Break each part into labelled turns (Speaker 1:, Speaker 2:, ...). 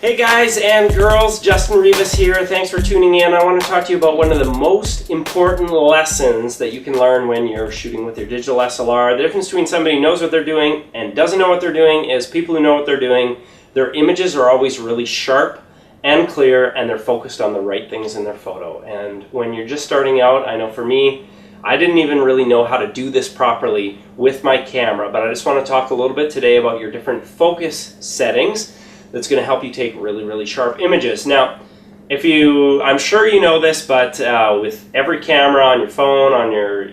Speaker 1: Hey guys and girls, Justin Rivas here. Thanks for tuning in. I want to talk to you about one of the most important lessons that you can learn when you're shooting with your digital SLR. The difference between somebody who knows what they're doing and doesn't know what they're doing is people who know what they're doing, their images are always really sharp and clear and they're focused on the right things in their photo. And when you're just starting out, I know for me, I didn't even really know how to do this properly with my camera, but I just want to talk a little bit today about your different focus settings that's going to help you take really sharp images. Now, I'm sure you know this, but with every camera on your phone, on your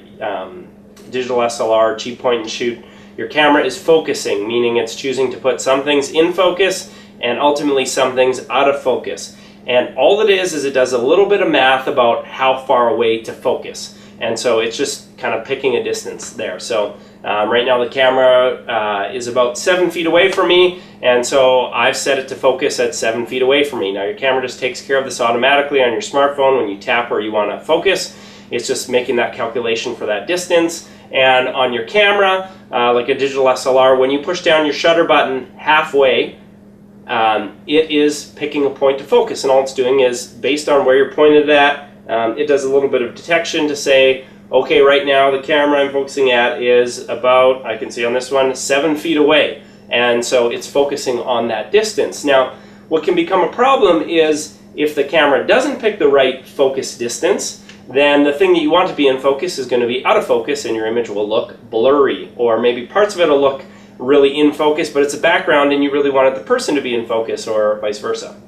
Speaker 1: digital SLR, cheap point and shoot, your camera is focusing, meaning it's choosing to put some things in focus and ultimately some things out of focus. And all it is it does a little bit of math about how far away to focus. And so it's just kind of picking a distance there. So right now the camera is about 7 feet away from me, and so I've set it to focus at 7 feet away from me. Now your camera just takes care of this automatically on your smartphone when you tap where you want to focus. It's just making that calculation for that distance. And on your camera, like a digital SLR, when you push down your shutter button halfway, it is picking a point to focus, and all it's doing is, based on where you're pointed at, it does a little bit of detection to say, okay, right now the camera I'm focusing at is about, I can see on this one, 7 feet away. And so it's focusing on that distance. Now, what can become a problem is if the camera doesn't pick the right focus distance, then the thing that you want to be in focus is going to be out of focus and your image will look blurry. Or maybe parts of it will look really in focus, but it's a background and you really wanted the person to be in focus, or vice versa.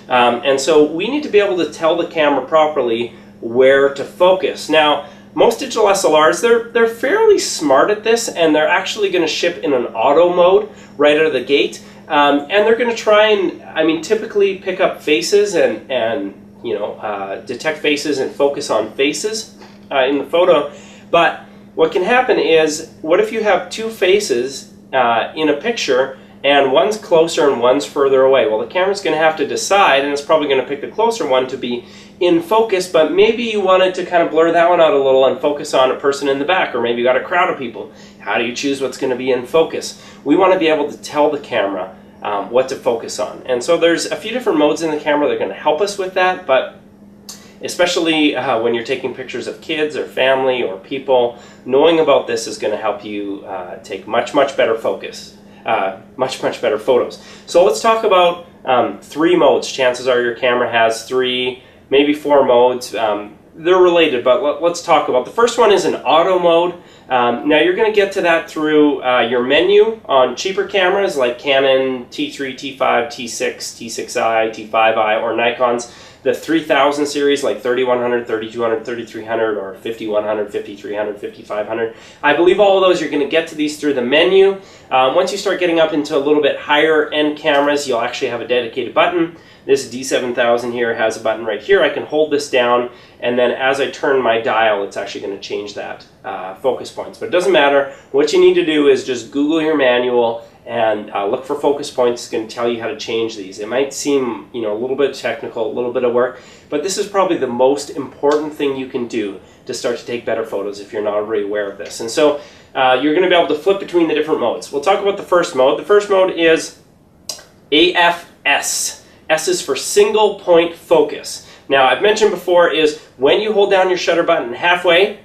Speaker 1: And so we need to be able to tell the camera properly where to focus. Now, most digital SLRs, they're fairly smart at this, and they're actually going to ship in an auto mode right out of the gate. And they're going to try and, typically pick up faces and detect faces and focus on faces in the photo. But what can happen is, what if you have two faces in a picture and one's closer and one's further away? Well, the camera's going to have to decide, and it's probably going to pick the closer one to be in focus, but maybe you wanted to kind of blur that one out a little and focus on a person in the back, or maybe you got a crowd of people. How do you choose what's going to be in focus? We want to be able to tell the camera what to focus on. And so there's a few different modes in the camera that are going to help us with that, but especially when you're taking pictures of kids or family or people, knowing about this is going to help you take much better focus. Much better photos. So let's talk about 3 modes. Chances are your camera has 3, maybe 4 modes. They're related, but let's talk about the first one. Is an auto mode. Now you're going to get to that through your menu on cheaper cameras like Canon T3, T5, T6, T6i, T5i, or Nikon's the 3000 series like 3100, 3200, 3300, or 5100, 5300, 5500. I believe all of those you're going to get to these through the menu. Once you start getting up into a little bit higher end cameras, you'll actually have a dedicated button. This D7000 here has a button right here. I can hold this down, and then as I turn my dial, it's actually going to change that focus points. But it doesn't matter. What you need to do is just Google your manual and look for focus points. It's going to tell you how to change these. It might seem, a little bit technical, a little bit of work, but this is probably the most important thing you can do to start to take better photos if you're not already aware of this. And so you're going to be able to flip between the different modes. We'll talk about the first mode. The first mode is AFS. S is for single point focus. Now, I've mentioned before is when you hold down your shutter button halfway,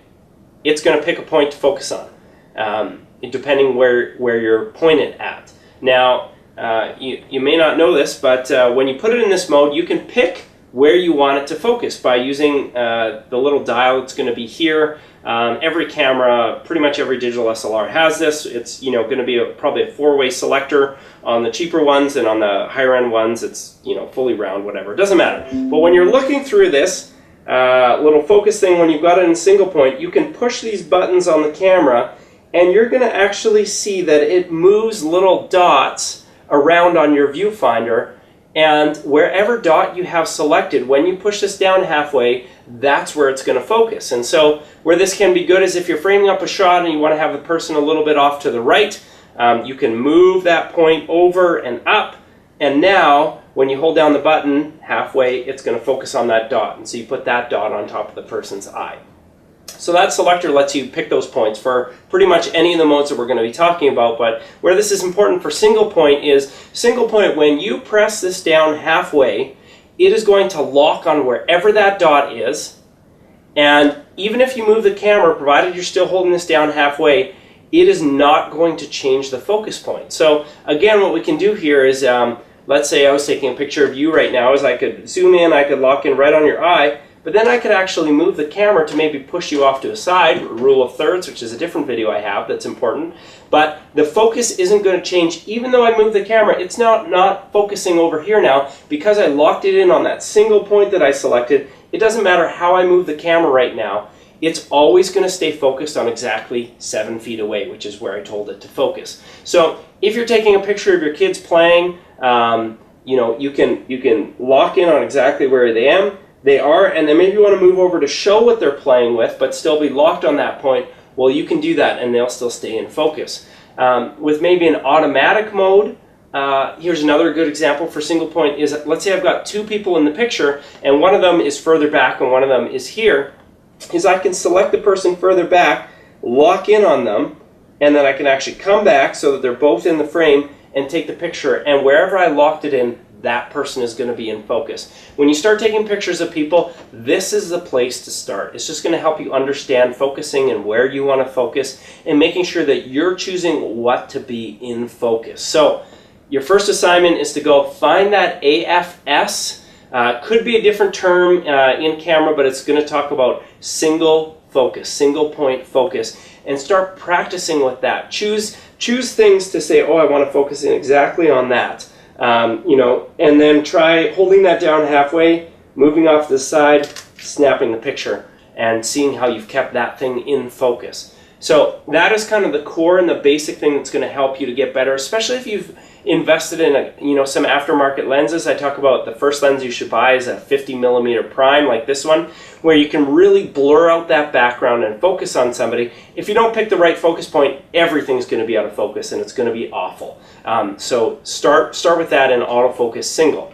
Speaker 1: it's going to pick a point to focus on, depending where you're pointed at. Now, you may not know this, but when you put it in this mode, you can pick where you want it to focus by using the little dial that's going to be here. Every camera, pretty much every digital SLR has this. It's going to be probably a 4-way selector on the cheaper ones, and on the higher end ones it's fully round, whatever. It doesn't matter. But when you're looking through this little focus thing, when you've got it in single point, you can push these buttons on the camera, and you're going to actually see that it moves little dots around on your viewfinder. And wherever dot you have selected, when you push this down halfway, that's where it's going to focus. And so where this can be good is if you're framing up a shot and you want to have the person a little bit off to the right, you can move that point over and up, and now when you hold down the button halfway, it's going to focus on that dot. And so you put that dot on top of the person's eye. So that selector lets you pick those points for pretty much any of the modes that we're going to be talking about. But where this is important for single point is single point, when you press this down halfway, it is going to lock on wherever that dot is. And even if you move the camera, provided you're still holding this down halfway, it is not going to change the focus point. So again, what we can do here is, let's say I was taking a picture of you right now, is I could zoom in, I could lock in right on your eye, but then I could actually move the camera to maybe push you off to a side, rule of thirds, which is a different video I have that's important. But the focus isn't going to change. Even though I move the camera, it's not focusing over here now. Because I locked it in on that single point that I selected, it doesn't matter how I move the camera right now. It's always going to stay focused on exactly 7 feet away, which is where I told it to focus. So if you're taking a picture of your kids playing, you can lock in on exactly where they are, and then maybe you want to move over to show what they're playing with, but still be locked on that point. Well, you can do that, and they'll still stay in focus. With maybe an automatic mode, here's another good example for single point is, let's say I've got 2 people in the picture, and one of them is further back and one of them is here, is I can select the person further back, lock in on them, and then I can actually come back so that they're both in the frame and take the picture, and wherever I locked it in, that person is going to be in focus. When you start taking pictures of people, this is the place to start. It's just going to help you understand focusing and where you want to focus and making sure that you're choosing what to be in focus. So your first assignment is to go find that AFS. Could be a different term in camera, but it's going to talk about single focus, single point focus, and start practicing with that. Choose things to say, oh, I want to focus in exactly on that. And then try holding that down halfway, moving off to the side, snapping the picture, and seeing how you've kept that thing in focus. So that is kind of the core and the basic thing that's going to help you to get better, especially if you've invested in some aftermarket lenses. I talk about the first lens you should buy is a 50mm prime like this one, where you can really blur out that background and focus on somebody. If you don't pick the right focus point, everything's going to be out of focus and it's going to be awful. So start with that in autofocus single.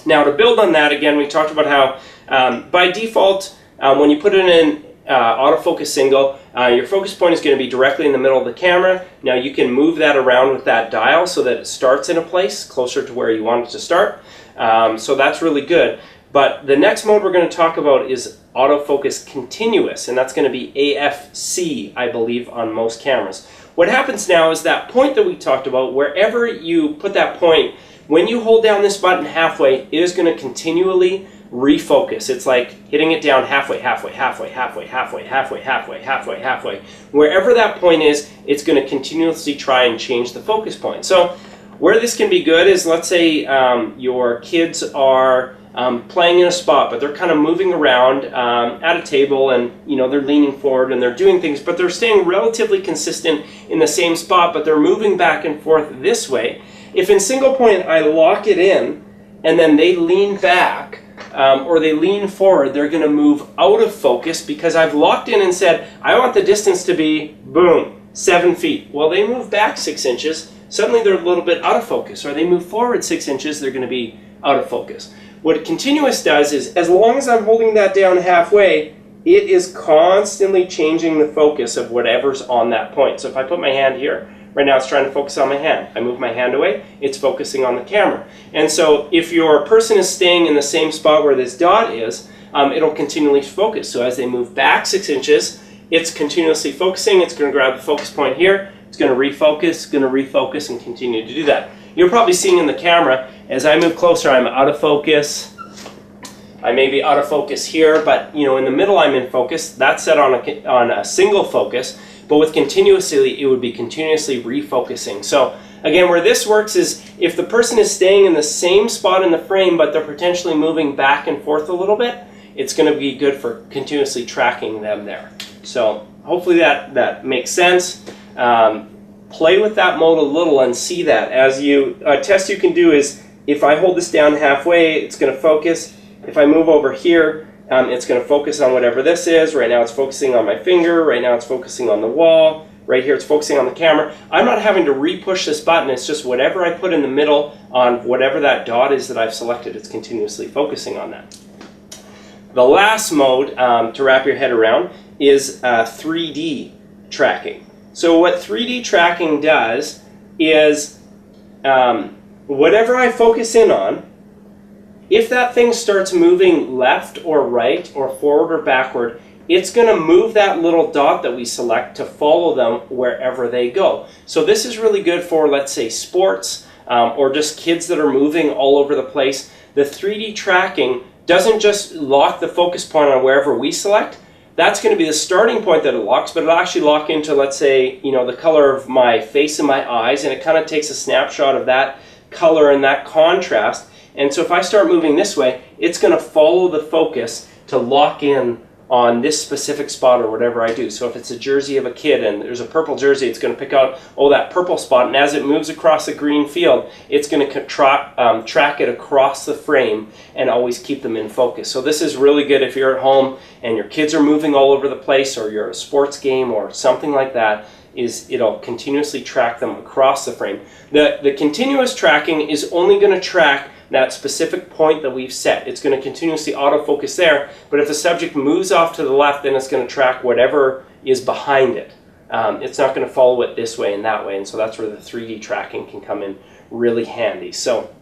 Speaker 1: Now to build on that, again, we talked about how by default, when you put it in autofocus single, your focus point is going to be directly in the middle of the camera. Now you can move that around with that dial so that it starts in a place closer to where you want it to start. So that's really good. But the next mode we're going to talk about is autofocus continuous, and that's going to be AFC, I believe, on most cameras. What happens now is that point that we talked about, wherever you put that point, when you hold down this button halfway, it is going to continually refocus. It's like hitting it down halfway, halfway, halfway, halfway, halfway, halfway, halfway, halfway, halfway. Wherever that point is, it's going to continuously try and change the focus point. So where this can be good is, let's say your kids are playing in a spot, but they're kind of moving around at a table, and they're leaning forward and they're doing things, but they're staying relatively consistent in the same spot, but they're moving back and forth this way. If in single point I lock it in and then they lean back or they lean forward, they're going to move out of focus because I've locked in and said I want the distance to be, boom, 7 feet. Well, they move back 6 inches, suddenly they're a little bit out of focus, or they move forward 6 inches, they're going to be out of focus. What continuous does is, as long as I'm holding that down halfway, it is constantly changing the focus of whatever's on that point. So if I put my hand here, right now it's trying to focus on my hand. I move my hand away, it's focusing on the camera. And so if your person is staying in the same spot where this dot is, it'll continually focus. So as they move back 6 inches, it's continuously focusing. It's going to grab the focus point here. It's going to refocus, and continue to do that. You're probably seeing in the camera, as I move closer, I'm out of focus. I may be out of focus here, but in the middle I'm in focus. That's set on a single focus, but with continuously, it would be continuously refocusing. So again, where this works is if the person is staying in the same spot in the frame, but they're potentially moving back and forth a little bit, it's going to be good for continuously tracking them there. So hopefully that makes sense. Play with that mode a little and see that. As a test you can do is, if I hold this down halfway, it's going to focus. If I move over here, it's going to focus on whatever this is. Right now it's focusing on my finger. Right now it's focusing on the wall. Right here it's focusing on the camera. I'm not having to re-push this button. It's just whatever I put in the middle on whatever that dot is that I've selected, it's continuously focusing on that. The last mode, to wrap your head around, is 3D tracking. So what 3D tracking does is whatever I focus in on, if that thing starts moving left or right or forward or backward, it's going to move that little dot that we select to follow them wherever they go. So this is really good for, let's say, sports or just kids that are moving all over the place. The 3D tracking doesn't just lock the focus point on wherever we select. That's going to be the starting point that it locks, but it'll actually lock into, let's say, the color of my face and my eyes, and it kind of takes a snapshot of that color and that contrast. And so if I start moving this way, it's going to follow the focus to lock in on this specific spot or whatever I do. So if it's a jersey of a kid and there's a purple jersey, it's going to pick out, that purple spot, and as it moves across the green field, it's going to track it across the frame and always keep them in focus. So this is really good if you're at home and your kids are moving all over the place, or you're at a sports game or something like that. It'll continuously track them across the frame. The continuous tracking is only going to track that specific point that we've set. It's going to continuously autofocus there, but if the subject moves off to the left, then it's going to track whatever is behind it. It's not going to follow it this way and that way, and so that's where the 3D tracking can come in really handy. So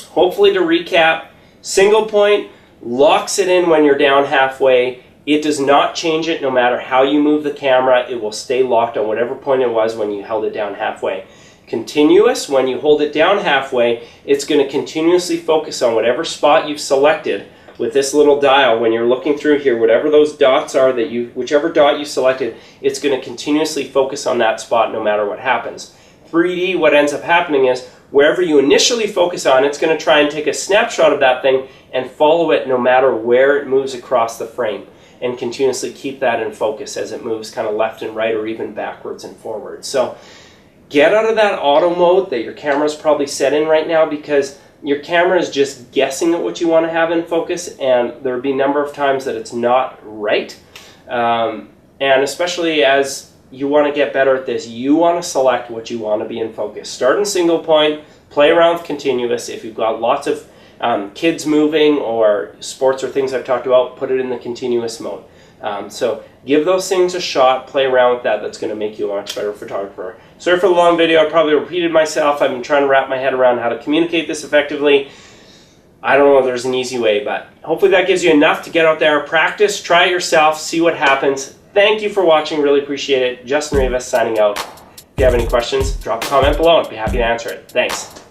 Speaker 1: hopefully, to recap, single point locks it in when you're down halfway. It does not change it no matter how you move the camera. It will stay locked on whatever point it was when you held it down halfway. Continuous, when you hold it down halfway, it's going to continuously focus on whatever spot you've selected with this little dial. When you're looking through here, whatever those dots are whichever dot you selected, it's going to continuously focus on that spot no matter what happens. 3D, what ends up happening is wherever you initially focus on, it's going to try and take a snapshot of that thing and follow it no matter where it moves across the frame, and continuously keep that in focus as it moves kind of left and right or even backwards and forwards. So get out of that auto mode that your camera's probably set in right now, because your camera is just guessing at what you want to have in focus, and there'll be a number of times that it's not right. And especially as you want to get better at this, you want to select what you want to be in focus. Start in single point, play around with continuous. If you've got lots of kids moving or sports or things I've talked about, put it in the continuous mode. So give those things a shot, play around with that. That's going to make you a much better photographer. Sorry for the long video. I probably repeated myself. I've been trying to wrap my head around how to communicate this effectively. I don't know if there's an easy way, but hopefully that gives you enough to get out there, practice, try it yourself, see what happens. Thank you for watching. Really appreciate it. Justin Rivas signing out. If you have any questions, drop a comment below. I'd be happy to answer it. Thanks.